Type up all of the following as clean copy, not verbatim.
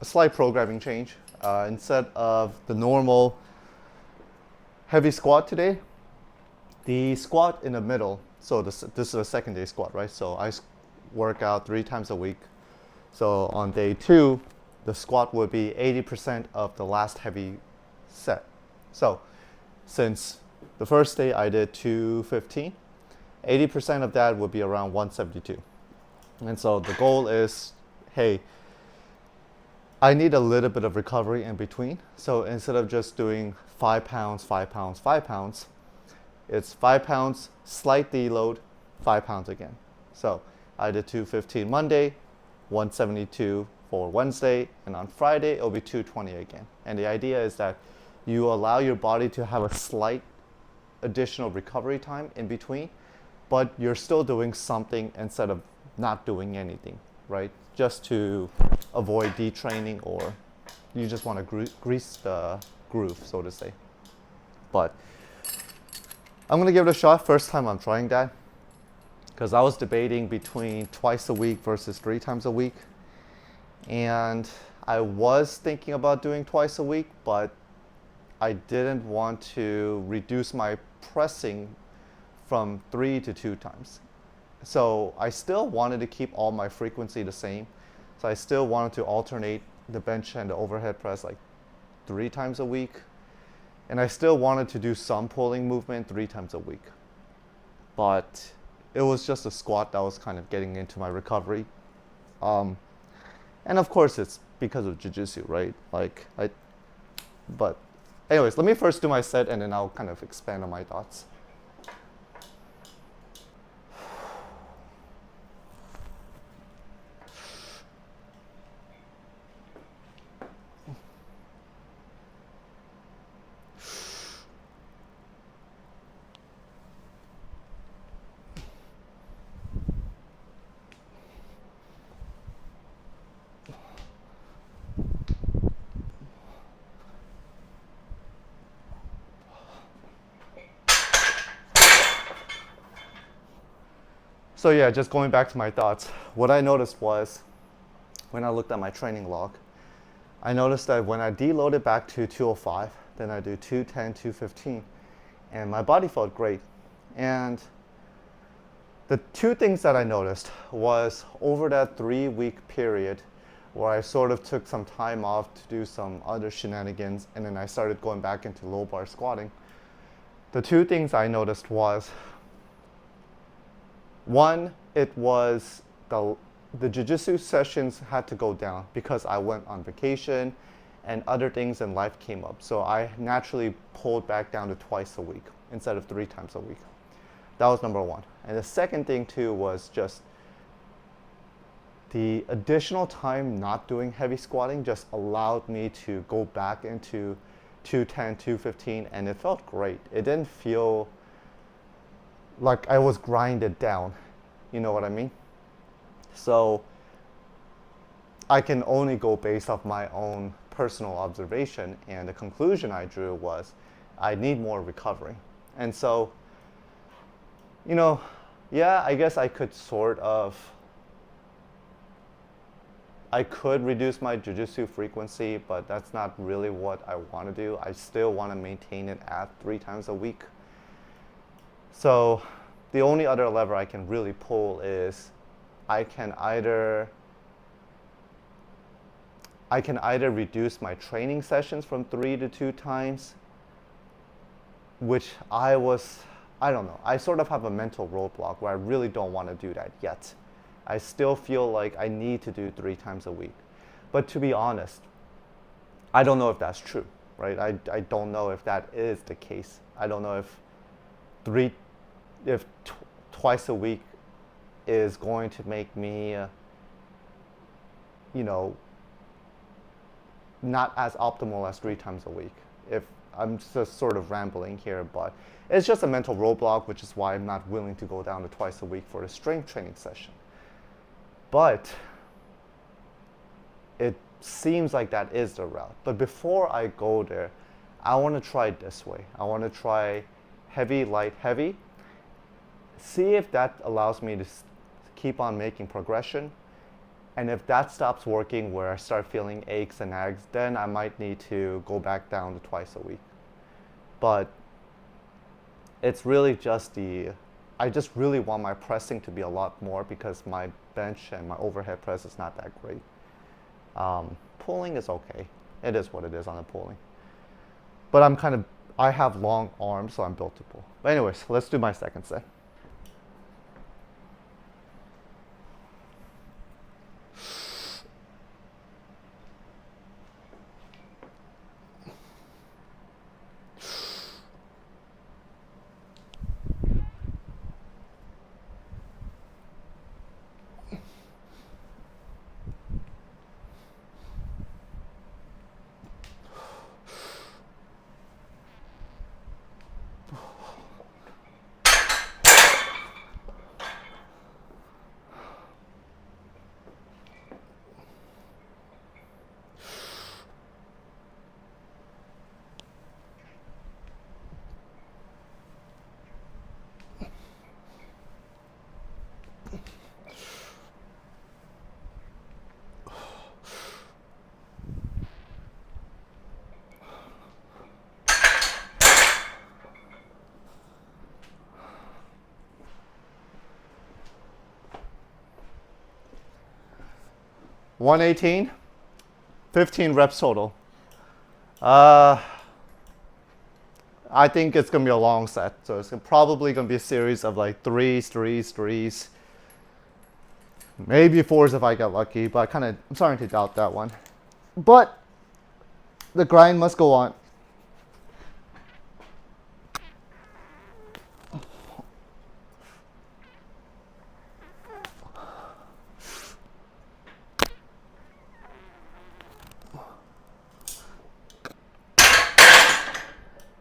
a slight programming change. Instead of the normal heavy squat today, the squat in the middle. So this is a second day squat, right? So I work out 3 times a week. So on day 2, the squat would be 80% of the last heavy set. So since the first day I did 215, 80% of that would be around 172. And so the goal is, hey, I need a little bit of recovery in between. So instead of just doing 5 pounds, 5 pounds, 5 pounds, it's 5 pounds, slight deload, 5 pounds again. So I did 215 Monday, 172 for Wednesday, and on Friday it'll be 220 again. And the idea is that you allow your body to have a slight additional recovery time in between, but you're still doing something instead of not doing anything, right? Just to avoid detraining, or you just want to grease the groove, so to say. But I'm gonna give it a shot. First time I'm trying that, because I was debating between twice a week versus 3 times a week, and I was thinking about doing twice a week, but I didn't want to reduce my pressing from 3 to 2 times. So I still wanted to keep all my frequency the same. So I still wanted to alternate the bench and the overhead press like 3 times a week. And I still wanted to do some pulling movement 3 times a week. But it was just a squat that was kind of getting into my recovery. And of course it's because of jiu-jitsu, right? But anyways, let me first do my set and then I'll kind of expand on my thoughts. So yeah, just going back to my thoughts, what I noticed was, when I looked at my training log, I noticed that when I deloaded back to 205, then I do 210, 215, and my body felt great. And the 2 things that I noticed was, over that 3-week period where I sort of took some time off to do some other shenanigans, and then I started going back into low bar squatting, the 2 things I noticed was, one, it was the jiu-jitsu sessions had to go down because I went on vacation and other things in life came up. So I naturally pulled back down to twice a week instead of 3 times a week. That was number 1. And the second thing too was just the additional time not doing heavy squatting just allowed me to go back into 210, 215, and it felt great. It didn't feel like I was grinded down, you know what I mean? So I can only go based off my own personal observation, and the conclusion I drew was I need more recovery. And so, you know, yeah, I guess I could reduce my jiu-jitsu frequency, but that's not really what I want to do. I still want to maintain it at 3 times a week. So the only other lever I can really pull is I can either reduce my training sessions from 3 to 2 times, which I don't know, I sort of have a mental roadblock where I really don't want to do that yet. I still feel like I need to do 3 times a week. But to be honest, I don't know if that's true, right? I don't know if that is the case. I don't know if twice a week is going to make me, not as optimal as 3 times a week. If I'm just sort of rambling here, but it's just a mental roadblock, which is why I'm not willing to go down to twice a week for a strength training session. But it seems like that is the route. But before I go there, I want to try it this way. I want to try heavy, light, heavy. See if that allows me to keep on making progression. And if that stops working where I start feeling aches and nags, then I might need to go back down to twice a week. But it's really just I just really want my pressing to be a lot more because my bench and my overhead press is not that great. Pulling is okay. It is what it is on the pulling. But I have long arms, so I'm built to pull. But anyways, let's do my second set. (118), 15 reps total. I think it's gonna be a long set, so it's probably gonna be a series of like threes, maybe fours if I get lucky. But I'm starting to doubt that one. But the grind must go on.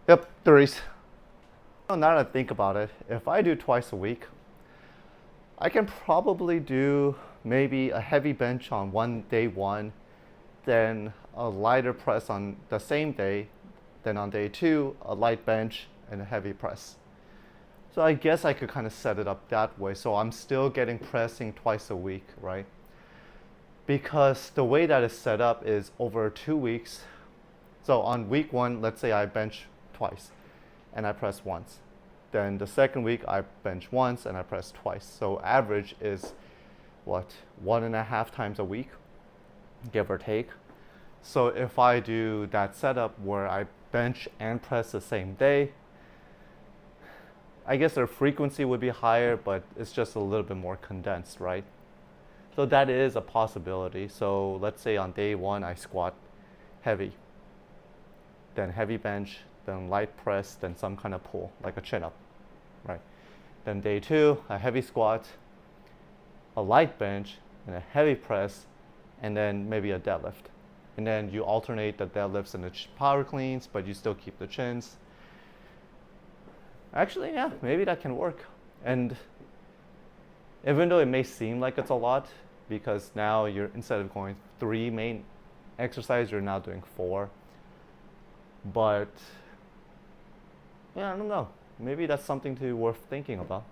Yep, threes. Now that I think about it, if I do twice a week, I can probably do maybe a heavy bench on day one, then a lighter press on the same day, then on day two, a light bench and a heavy press. So I guess I could kind of set it up that way. So I'm still getting pressing twice a week, right? Because the way that it's set up is over 2 weeks. So on week one, let's say I bench twice and I press once. Then the second week I bench once and I press twice. So average is what, 1.5 times a week, give or take. So if I do that setup where I bench and press the same day, I guess their frequency would be higher, but it's just a little bit more condensed, right? So that is a possibility. So let's say on day one I squat heavy, then heavy bench, then light press, then some kind of pull, like a chin up, right? Then day two, a heavy squat, a light bench, and a heavy press, and then maybe a deadlift. And then you alternate the deadlifts and the power cleans, but you still keep the chins. Actually, yeah, maybe that can work. And even though it may seem like it's a lot, because now you're, instead of going 3 main exercises, you're now doing 4. But yeah, I don't know. Maybe that's something worth thinking about.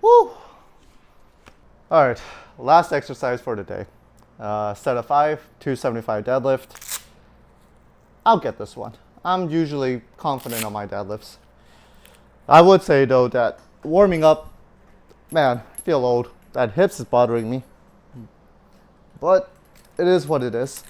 Woo! All right, last exercise for the day. Set of 5, 275 deadlift. I'll get this one. I'm usually confident on my deadlifts. I would say though that warming up, man, I feel old. That hips is bothering me. But it is what it is.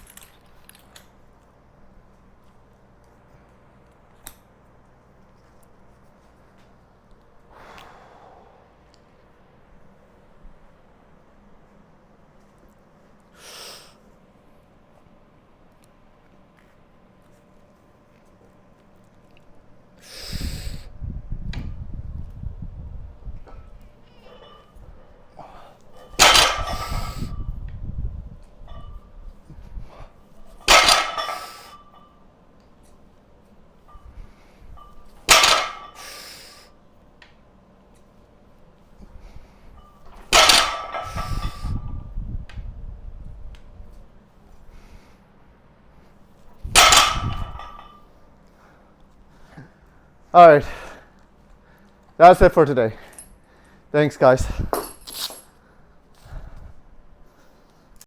All right, that's it for today. Thanks, guys.